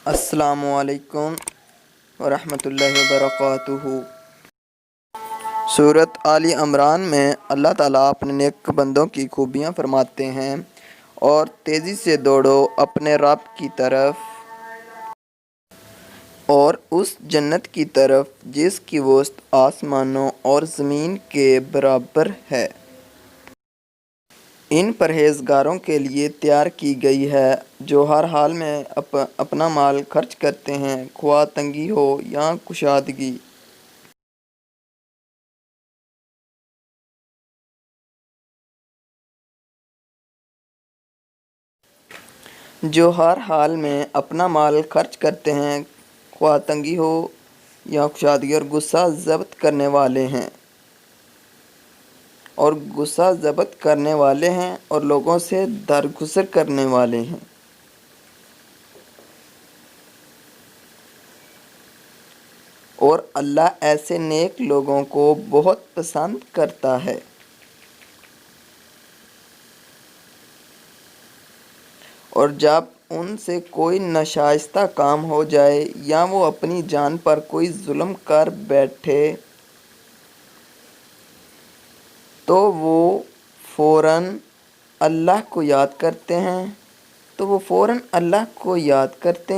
السلام علیکم ورحمۃ اللہ وبرکاتہ۔ سورۃ آل عمران میں اللہ تعالیٰ اپنے نیک بندوں کی خوبیاں فرماتے ہیں اور تیزی سے دوڑو اپنے رب کی طرف اور اس جنت کی طرف جس کی وسعت آسمانوں اور زمین کے برابر ہے۔ ان پرہیزگاروں کے لیے تیار کی گئی ہے جو ہر حال میں اپنا مال خرچ کرتے ہیں، خواہ تنگی ہو یا کشادگی۔ جو ہر حال میں اپنا مال خرچ کرتے ہیں، خواہ تنگی ہو یا کشادگی، اور غصہ ضبط کرنے والے ہیں اور لوگوں سے درگزر کرنے والے ہیں۔ اور اللہ ایسے نیک لوگوں کو بہت پسند کرتا ہے۔ اور جب ان سے کوئی ناشائستہ کام ہو جائے یا وہ اپنی جان پر کوئی ظلم کر بیٹھے تو وہ فوراً اللہ کو یاد کرتے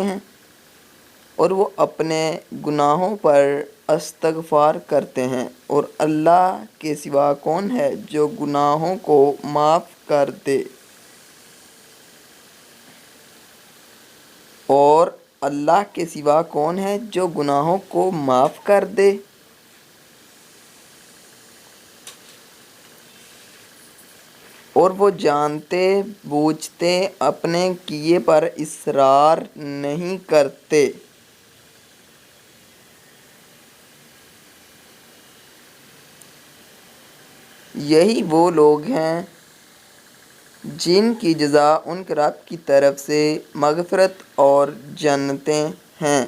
ہیں اور وہ اپنے گناہوں پر استغفار کرتے ہیں، اور اللہ کے سوا کون ہے جو گناہوں کو معاف کر دے؟ اور وہ جانتے بوجھتے اپنے کیے پر اصرار نہیں کرتے۔ یہی وہ لوگ ہیں جن کی جزا ان کے رب کی طرف سے مغفرت اور جنتیں ہیں۔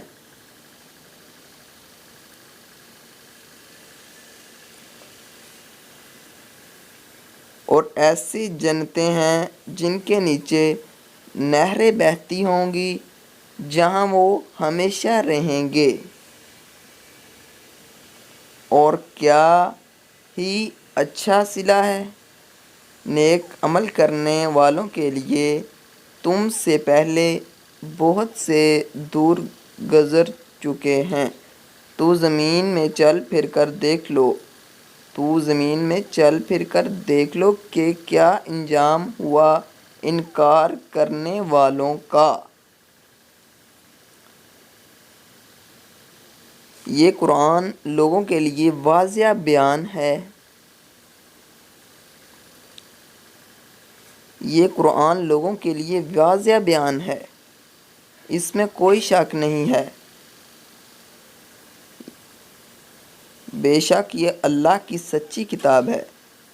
اور ایسی جنتیں ہیں جن کے نیچے نہریں بہتی ہوں گی جہاں وہ ہمیشہ رہیں گے۔ اور کیا ہی اچھا صلہ ہے نیک عمل کرنے والوں کے لیے۔ تم سے پہلے بہت سے دور گزر چکے ہیں۔ تو زمین میں چل پھر کر دیکھ لو کہ کیا انجام ہوا انکار کرنے والوں کا۔ یہ قرآن لوگوں کے لیے واضح بیان ہے، اس میں کوئی شک نہیں ہے۔ بے شک یہ اللہ کی سچی کتاب ہے،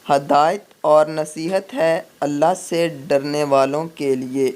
ہدایت اور نصیحت ہے اللہ سے ڈرنے والوں کے لیے۔